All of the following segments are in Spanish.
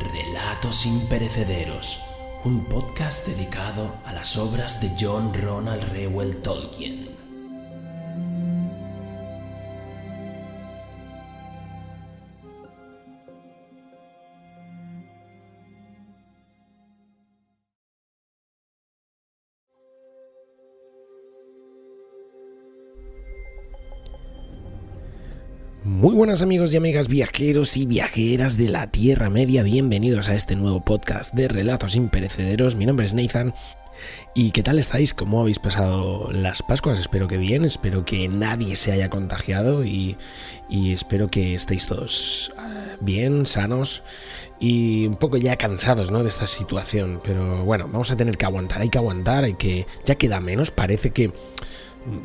Relatos imperecederos, un podcast dedicado a las obras de John Ronald Reuel Tolkien. Muy buenas amigos y amigas, viajeros y viajeras de la Tierra Media, bienvenidos a este nuevo podcast de Relatos Imperecederos. Mi nombre es Nathan. ¿Y qué tal estáis? ¿Cómo habéis pasado las Pascuas? Espero que bien, espero que nadie se haya contagiado y espero que estéis todos bien, sanos y un poco ya cansados, ¿no?, de esta situación. Pero bueno, vamos a tener que aguantar, ya queda menos, parece que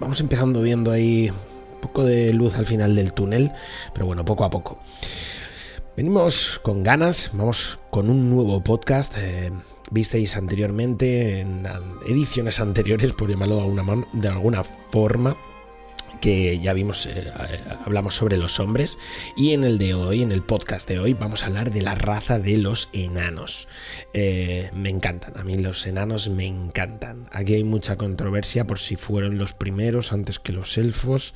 vamos empezando viendo ahí poco de luz al final del túnel, pero bueno, poco a poco. Venimos con ganas, vamos con un nuevo podcast. Visteis anteriormente, en ediciones anteriores, por llamarlo de alguna forma, que ya vimos, hablamos sobre los hombres, y en el de hoy, en el podcast de hoy, vamos a hablar de la raza de los enanos. Me encantan, a mí los enanos me encantan. Aquí hay mucha controversia por si fueron los primeros antes que los elfos,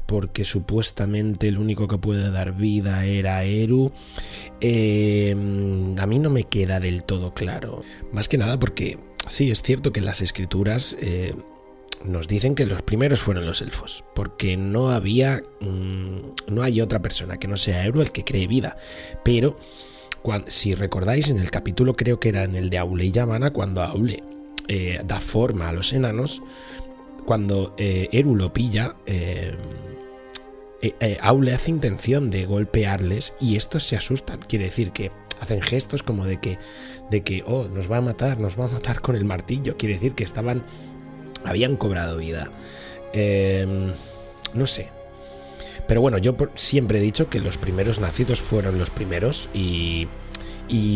porque supuestamente el único que puede dar vida era Eru. A mí no me queda del todo claro, más que nada porque sí, es cierto que en las escrituras nos dicen que los primeros fueron los elfos, porque no hay otra persona que no sea Eru el que cree vida. Pero si recordáis, en el capítulo, creo que era en el de Aule y Yavanna, cuando Aule da forma a los enanos, cuando Eru lo pilla, Aule hace intención de golpearles y estos se asustan. Quiere decir que hacen gestos como de que oh, nos va a matar con el martillo. Quiere decir que habían cobrado vida. No sé. Pero bueno, yo siempre he dicho que los primeros nacidos fueron los primeros. Y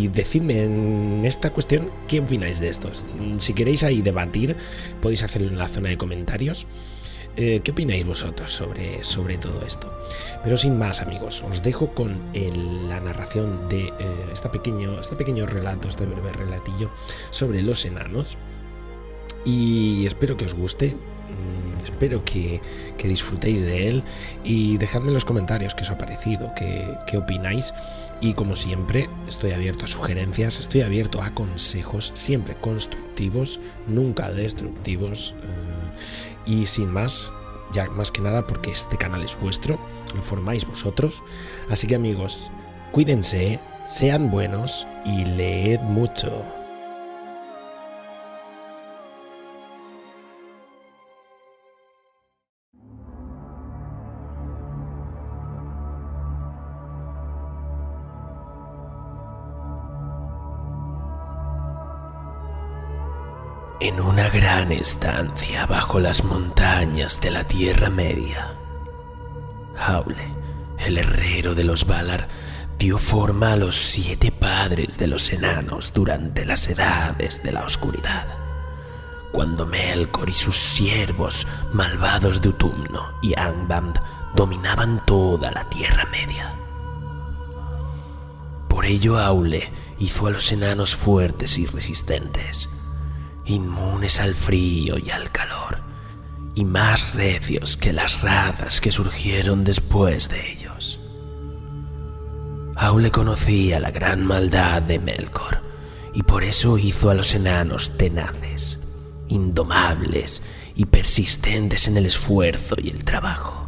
decidme en esta cuestión qué opináis de estos. Si queréis ahí debatir, podéis hacerlo en la zona de comentarios. ¿Qué opináis vosotros sobre todo esto? Pero sin más, amigos, os dejo con la narración de este pequeño relato, este breve relatillo sobre los enanos. Y espero que os guste, espero que disfrutéis de él, y dejadme en los comentarios qué os ha parecido, qué opináis. Y como siempre, estoy abierto a sugerencias, estoy abierto a consejos, siempre constructivos, nunca destructivos. Y sin más, ya más que nada porque este canal es vuestro, lo formáis vosotros. Así que amigos, cuídense, sean buenos y leed mucho. En una gran estancia bajo las montañas de la Tierra Media, Aule, el herrero de los Valar, dio forma a los 7 padres de los enanos durante las edades de la oscuridad, cuando Melkor y sus siervos malvados de Utumno y Angband dominaban toda la Tierra Media. Por ello Aule hizo a los enanos fuertes y resistentes, inmunes al frío y al calor, y más recios que las razas que surgieron después de ellos. Aule conocía la gran maldad de Melkor, y por eso hizo a los enanos tenaces, indomables y persistentes en el esfuerzo y el trabajo.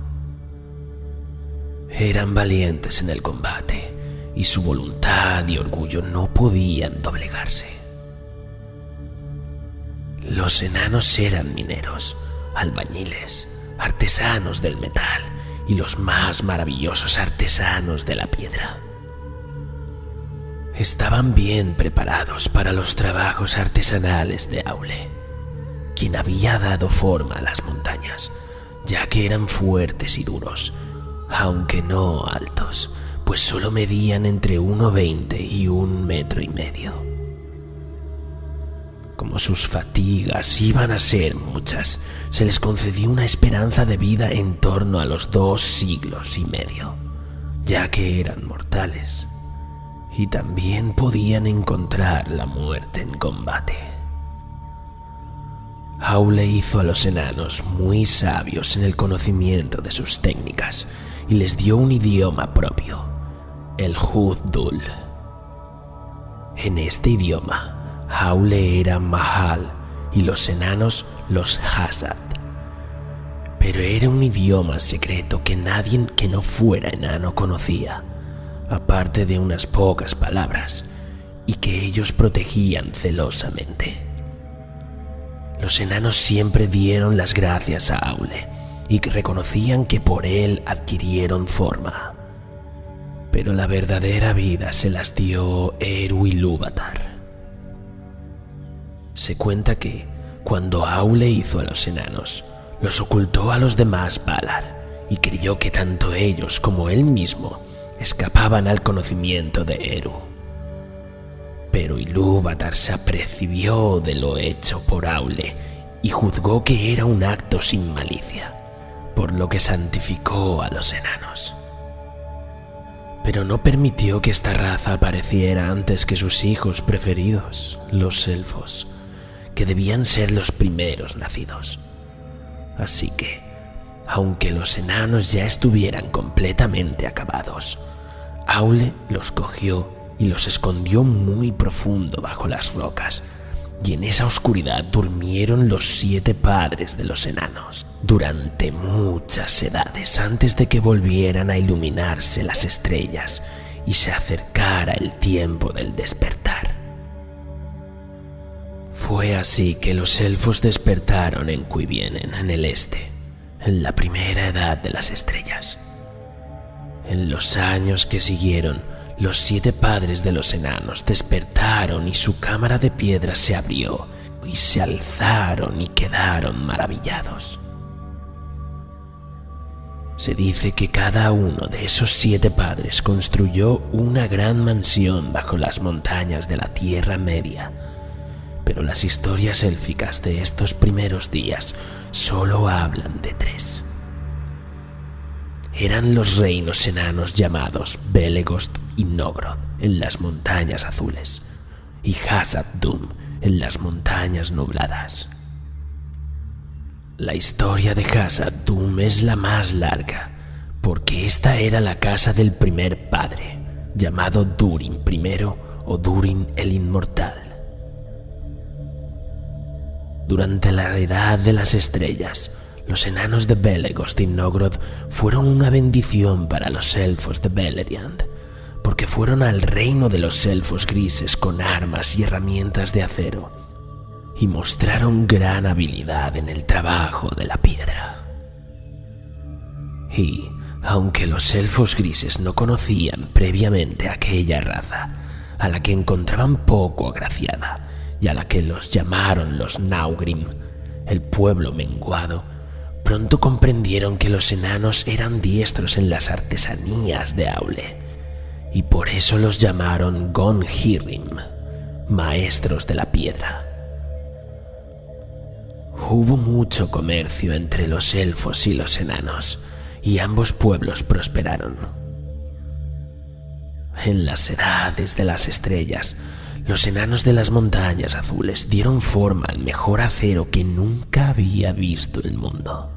Eran valientes en el combate, y su voluntad y orgullo no podían doblegarse. Los enanos eran mineros, albañiles, artesanos del metal y los más maravillosos artesanos de la piedra. Estaban bien preparados para los trabajos artesanales de Aule, quien había dado forma a las montañas, ya que eran fuertes y duros, aunque no altos, pues solo medían entre 1,20 y 1,5 metros. Como sus fatigas iban a ser muchas, se les concedió una esperanza de vida en torno a los 2,5 siglos, ya que eran mortales. y también podían encontrar la muerte en combate. Aule hizo a los enanos muy sabios en el conocimiento de sus técnicas y les dio un idioma propio, el Huzdul. En este idioma, Aule era Mahal y los enanos los Hasad. Pero era un idioma secreto que nadie que no fuera enano conocía, aparte de unas pocas palabras, y que ellos protegían celosamente. Los enanos siempre dieron las gracias a Aule y reconocían que por él adquirieron forma. Pero la verdadera vida se las dio Eru Ilúvatar. Se cuenta que, cuando Aule hizo a los enanos, los ocultó a los demás Valar y creyó que tanto ellos como él mismo escapaban al conocimiento de Eru. Pero Ilúvatar se apercibió de lo hecho por Aule y juzgó que era un acto sin malicia, por lo que santificó a los enanos. Pero no permitió que esta raza apareciera antes que sus hijos preferidos, los elfos, que debían ser los primeros nacidos. Así que, aunque los enanos ya estuvieran completamente acabados, Aule los cogió y los escondió muy profundo bajo las rocas, y en esa oscuridad durmieron los 7 padres de los enanos durante muchas edades antes de que volvieran a iluminarse las estrellas y se acercara el tiempo del despertar. Fue así que los elfos despertaron en Cuivienen, en el este, en la primera edad de las estrellas. En los años que siguieron, los 7 padres de los enanos despertaron y su cámara de piedra se abrió y se alzaron y quedaron maravillados. Se dice que cada uno de esos 7 padres construyó una gran mansión bajo las montañas de la Tierra Media, pero las historias élficas de estos primeros días solo hablan de 3. Eran los reinos enanos llamados Belegost y Nogrod en las montañas azules y Hasad Dum en las montañas nubladas. La historia de Hasad Dum es la más larga, porque esta era la casa del primer padre, llamado Durin I o Durin el Inmortal. Durante la Edad de las Estrellas, los enanos de Belegost y Nogrod fueron una bendición para los elfos de Beleriand, porque fueron al reino de los elfos grises con armas y herramientas de acero, y mostraron gran habilidad en el trabajo de la piedra. Y, aunque los elfos grises no conocían previamente a aquella raza, a la que encontraban poco agraciada, y a la que los llamaron los Naugrim, el pueblo menguado, pronto comprendieron que los enanos eran diestros en las artesanías de Aule, y por eso los llamaron Gonhirrim, maestros de la piedra. Hubo mucho comercio entre los elfos y los enanos, y ambos pueblos prosperaron. En las edades de las estrellas, los enanos de las montañas azules dieron forma al mejor acero que nunca había visto el mundo.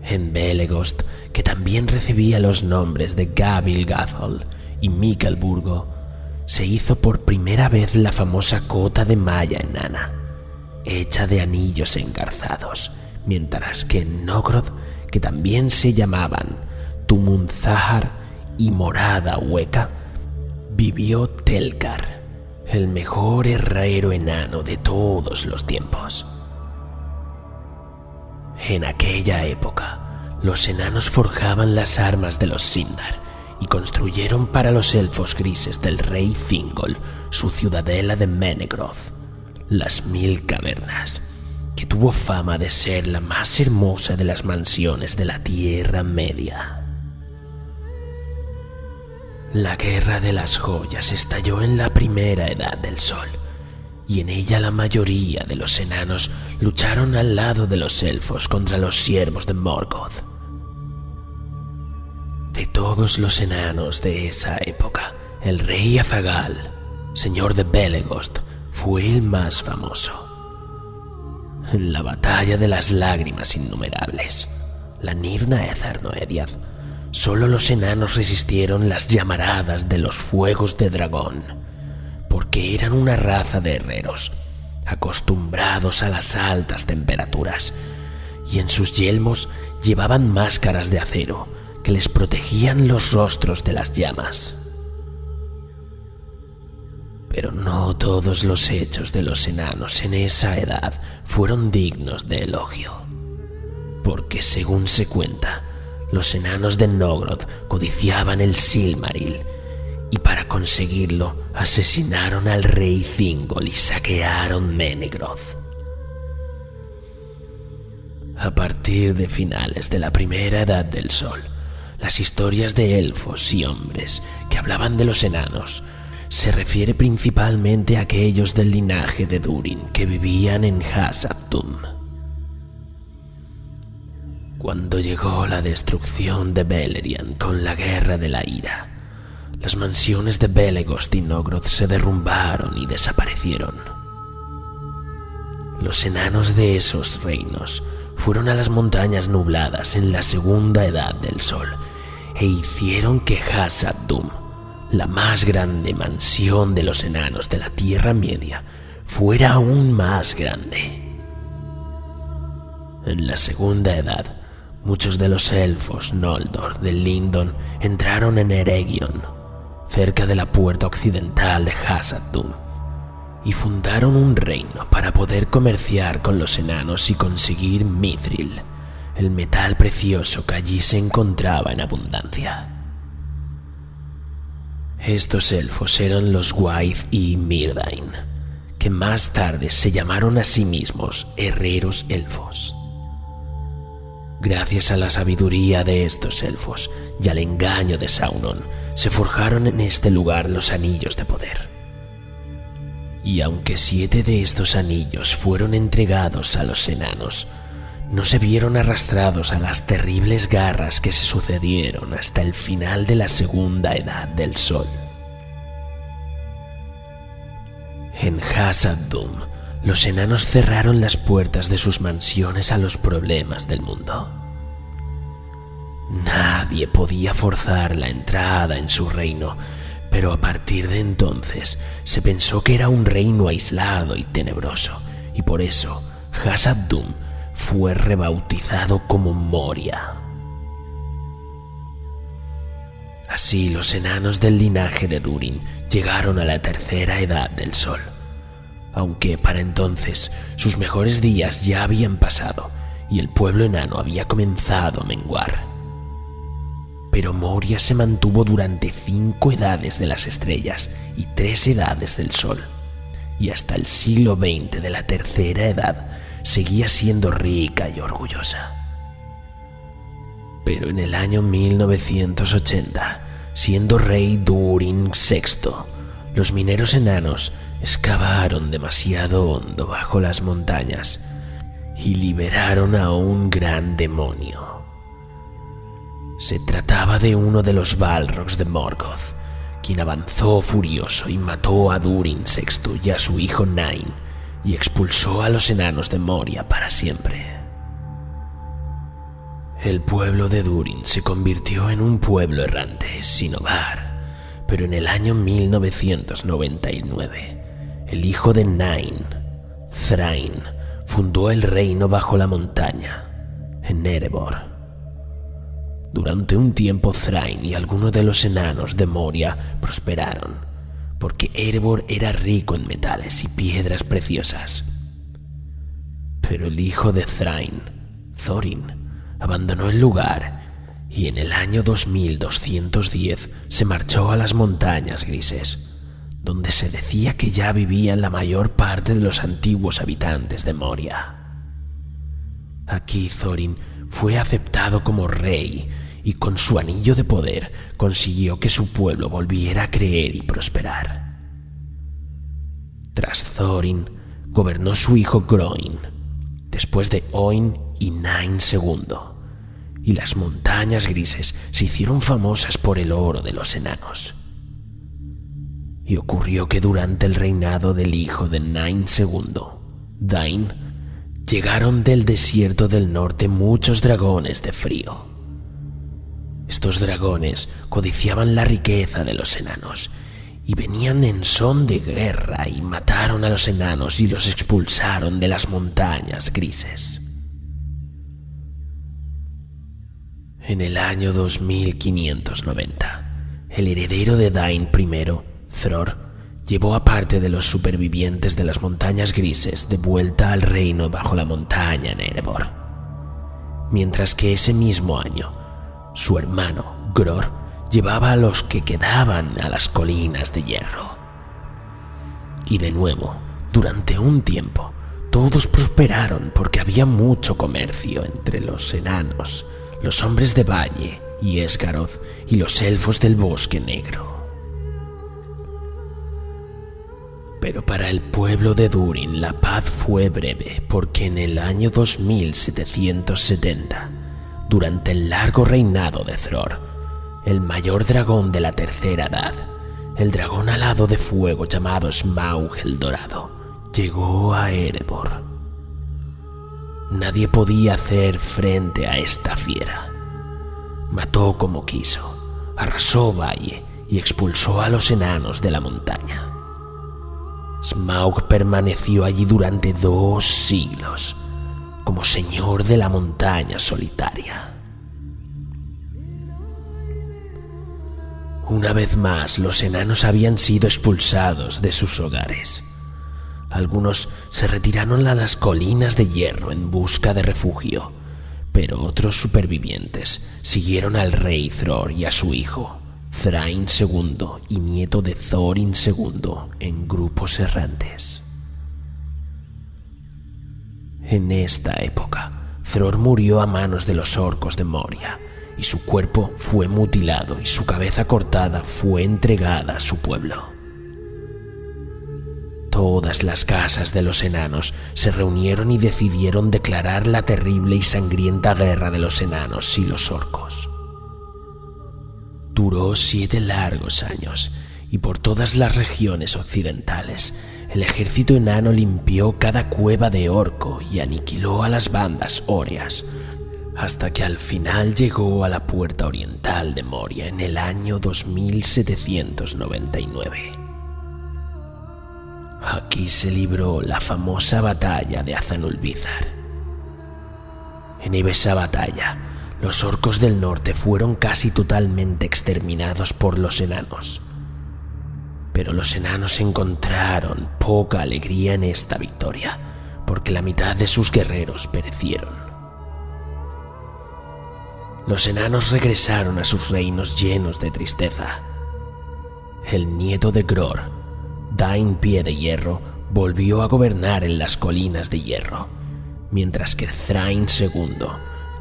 En Belegost, que también recibía los nombres de Gabil-Gathol y Mikelburgo, se hizo por primera vez la famosa cota de malla enana, hecha de anillos engarzados, mientras que en Nogrod, que también se llamaban Tumunzahar y Morada Hueca, vivió Telkar, el mejor herrero enano de todos los tiempos. En aquella época, los enanos forjaban las armas de los Sindar y construyeron para los elfos grises del rey Thingol su ciudadela de Menegroth, las 1000 cavernas, que tuvo fama de ser la más hermosa de las mansiones de la Tierra Media. La Guerra de las Joyas estalló en la primera Edad del Sol, y en ella la mayoría de los enanos lucharon al lado de los elfos contra los siervos de Morgoth. De todos los enanos de esa época, el rey Azaghal, señor de Belegost, fue el más famoso. En la batalla de las lágrimas innumerables, la Nirna Ether Noediad, solo los enanos resistieron las llamaradas de los fuegos de dragón, porque eran una raza de herreros, acostumbrados a las altas temperaturas, y en sus yelmos llevaban máscaras de acero que les protegían los rostros de las llamas. Pero no todos los hechos de los enanos en esa edad fueron dignos de elogio, porque según se cuenta, los enanos de Nogrod codiciaban el Silmaril y para conseguirlo asesinaron al rey Thingol y saquearon Menegroth. A partir de finales de la primera Edad del Sol, las historias de elfos y hombres que hablaban de los enanos se refiere principalmente a aquellos del linaje de Durin que vivían en Khazad-dûm. Cuando llegó la destrucción de Beleriand con la Guerra de la Ira, las mansiones de Belegost y Nogrod se derrumbaron y desaparecieron. Los enanos de esos reinos fueron a las montañas nubladas en la segunda Edad del Sol e hicieron que Khazad-dûm, la más grande mansión de los enanos de la Tierra Media, fuera aún más grande. En la segunda edad, muchos de los elfos Noldor de Lindon entraron en Eregion, cerca de la puerta occidental de Khazad-dûm, y fundaron un reino para poder comerciar con los enanos y conseguir mithril, el metal precioso que allí se encontraba en abundancia. Estos elfos eran los Waith y Myrdain, que más tarde se llamaron a sí mismos herreros elfos. Gracias a la sabiduría de estos elfos y al engaño de Sauron, se forjaron en este lugar los anillos de poder. Y aunque 7 de estos anillos fueron entregados a los enanos, no se vieron arrastrados a las terribles guerras que se sucedieron hasta el final de la segunda Edad del Sol. En Khazad-dûm, los enanos cerraron las puertas de sus mansiones a los problemas del mundo. Nadie podía forzar la entrada en su reino, pero a partir de entonces se pensó que era un reino aislado y tenebroso, y por eso Khazad-dûm fue rebautizado como Moria. Así los enanos del linaje de Durin llegaron a la tercera Edad del Sol, aunque para entonces sus mejores días ya habían pasado y el pueblo enano había comenzado a menguar. Pero Moria se mantuvo durante 5 edades de las estrellas y 3 edades del Sol, y hasta el siglo XX de la tercera edad seguía siendo rica y orgullosa. Pero en el año 1980, siendo rey Durin VI, los mineros enanos excavaron demasiado hondo bajo las montañas y liberaron a un gran demonio. Se trataba de uno de los Balrogs de Morgoth, quien avanzó furioso y mató a Durin VI y a su hijo Nain, y expulsó a los enanos de Moria para siempre. El pueblo de Durin se convirtió en un pueblo errante, sin hogar, pero en el año 1999, el hijo de Nain, Thrain, fundó el reino bajo la montaña, en Erebor. Durante un tiempo Thrain y algunos de los enanos de Moria prosperaron, porque Erebor era rico en metales y piedras preciosas. Pero el hijo de Thrain, Thorin, abandonó el lugar y en el año 2210 se marchó a las montañas grises, donde se decía que ya vivían la mayor parte de los antiguos habitantes de Moria. Aquí Thorin fue aceptado como rey y con su anillo de poder consiguió que su pueblo volviera a creer y prosperar. Tras Thorin, gobernó su hijo Groin, después de Oin y Nain II, y las montañas grises se hicieron famosas por el oro de los enanos. Y ocurrió que durante el reinado del hijo de Nain II, Dain, llegaron del desierto del norte muchos dragones de frío. Estos dragones codiciaban la riqueza de los enanos y venían en son de guerra y mataron a los enanos y los expulsaron de las montañas grises. En el año 2590, el heredero de Dain I, Thror, llevó a parte de los supervivientes de las montañas grises de vuelta al reino bajo la montaña en Erebor. Mientras que ese mismo año, su hermano, Gror, llevaba a los que quedaban a las colinas de hierro. Y de nuevo, durante un tiempo, todos prosperaron porque había mucho comercio entre los enanos, los hombres de valle y Esgaroth y los elfos del bosque negro. Pero para el pueblo de Durin la paz fue breve, porque en el año 2770, durante el largo reinado de Thror, el mayor dragón de la tercera edad, el dragón alado de fuego llamado Smaug el Dorado, llegó a Erebor. Nadie podía hacer frente a esta fiera. Mató como quiso, arrasó valle y expulsó a los enanos de la montaña. Smaug permaneció allí durante 2 siglos, como señor de la montaña solitaria. Una vez más, los enanos habían sido expulsados de sus hogares. Algunos se retiraron a las colinas de hierro en busca de refugio, pero otros supervivientes siguieron al rey Thror y a su hijo, Thrain II y nieto de Thorin II, en grupos errantes. En esta época, Thror murió a manos de los orcos de Moria, y su cuerpo fue mutilado y su cabeza cortada fue entregada a su pueblo. Todas las casas de los enanos se reunieron y decidieron declarar la terrible y sangrienta guerra de los enanos y los orcos. Duró 7 largos años, y por todas las regiones occidentales, el ejército enano limpió cada cueva de orco y aniquiló a las bandas óreas, hasta que al final llegó a la puerta oriental de Moria en el año 2799. Aquí se libró la famosa batalla de Azanulbizar. En esa batalla, los orcos del norte fueron casi totalmente exterminados por los enanos. Pero los enanos encontraron poca alegría en esta victoria, porque la mitad de sus guerreros perecieron. Los enanos regresaron a sus reinos llenos de tristeza. El nieto de Gror, Dain Pie de Hierro, volvió a gobernar en las colinas de hierro, mientras que Thrain II,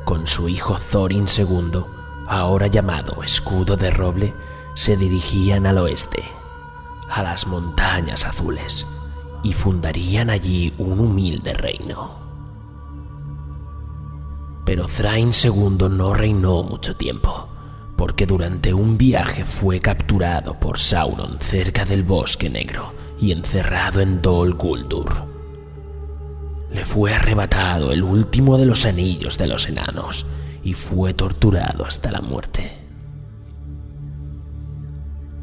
con su hijo Thorin II, ahora llamado Escudo de Roble, se dirigían al oeste, a las montañas azules, y fundarían allí un humilde reino. Pero Thrain II no reinó mucho tiempo, porque durante un viaje fue capturado por Sauron cerca del Bosque Negro y encerrado en Dol Guldur. Le fue arrebatado el último de los anillos de los enanos y fue torturado hasta la muerte.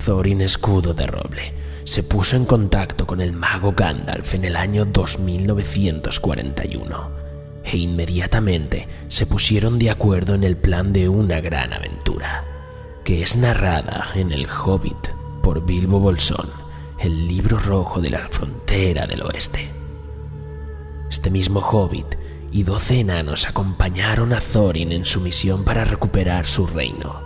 Thorin Escudo de Roble se puso en contacto con el mago Gandalf en el año 2941 e inmediatamente se pusieron de acuerdo en el plan de una gran aventura, que es narrada en El Hobbit por Bilbo Bolsón, el libro rojo de la frontera del oeste. Este mismo Hobbit y 12 enanos acompañaron a Thorin en su misión para recuperar su reino.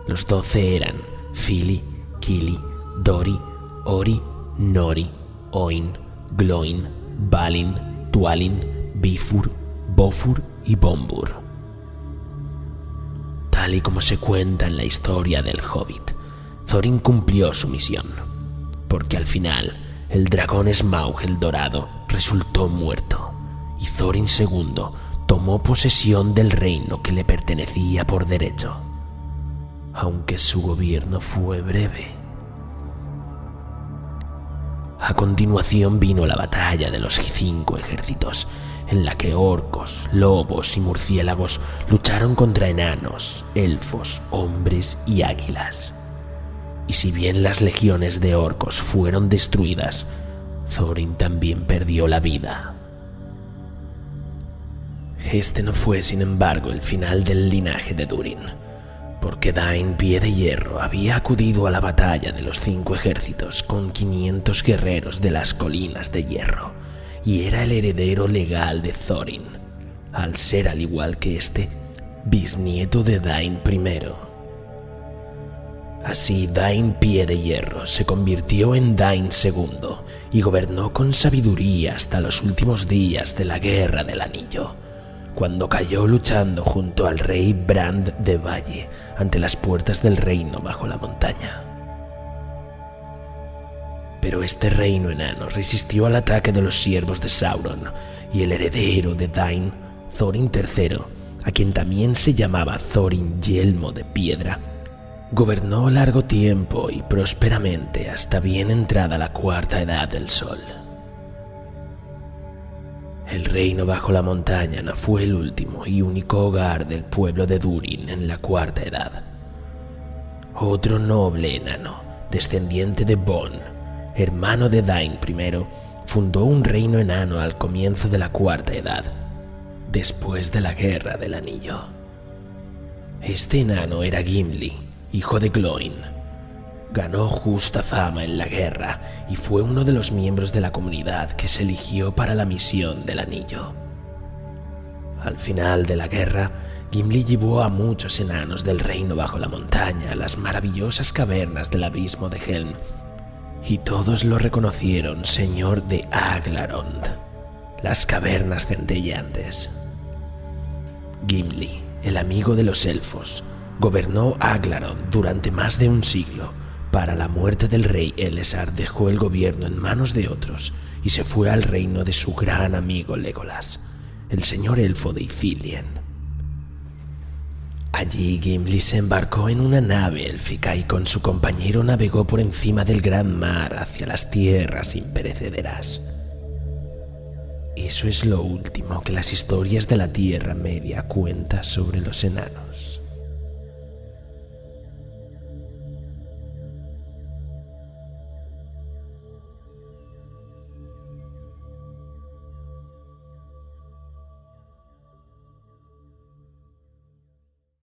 Los 12 eran Fili, Kili, Dori, Ori, Nori, Oin, Gloin, Balin, Tualin, Bifur, Bofur y Bombur. Tal y como se cuenta en la historia del Hobbit, Thorin cumplió su misión, porque al final el dragón Smaug el Dorado resultó muerto y Thorin II tomó posesión del reino que le pertenecía por derecho, aunque su gobierno fue breve. A continuación vino la batalla de los 5 ejércitos, en la que orcos, lobos y murciélagos lucharon contra enanos, elfos, hombres y águilas. Y si bien las legiones de orcos fueron destruidas, Thorin también perdió la vida. Este no fue, sin embargo, el final del linaje de Durin, porque Dain Pie de Hierro había acudido a la batalla de los 5 ejércitos con 500 guerreros de las colinas de hierro, y era el heredero legal de Thorin, al ser, al igual que este, bisnieto de Dain I. Así, Dain Pie de Hierro se convirtió en Dain II y gobernó con sabiduría hasta los últimos días de la Guerra del Anillo, cuando cayó luchando junto al rey Brand de Valle ante las puertas del reino bajo la montaña. Pero este reino enano resistió al ataque de los siervos de Sauron, y el heredero de Dain, Thorin III, a quien también se llamaba Thorin Yelmo de Piedra, gobernó largo tiempo y prósperamente hasta bien entrada la Cuarta Edad del Sol. El reino bajo la montaña no fue el último y único hogar del pueblo de Durin en la Cuarta Edad. Otro noble enano, descendiente de Bon, hermano de Dain I, fundó un reino enano al comienzo de la Cuarta Edad, después de la Guerra del Anillo. Este enano era Gimli, hijo de Glóin. Ganó justa fama en la guerra y fue uno de los miembros de la comunidad que se eligió para la misión del anillo. Al final de la guerra, Gimli llevó a muchos enanos del reino bajo la montaña a las maravillosas cavernas del abismo de Helm, y todos lo reconocieron señor de Aglarond, las cavernas centelleantes. Gimli, el amigo de los elfos, gobernó Aglarond durante más de un siglo. Para la muerte del rey Elessar dejó el gobierno en manos de otros y se fue al reino de su gran amigo Legolas, el señor elfo de Ithilien. Allí Gimli se embarcó en una nave élfica y con su compañero navegó por encima del gran mar hacia las tierras imperecederas. Eso es lo último que las historias de la Tierra Media cuentan sobre los enanos.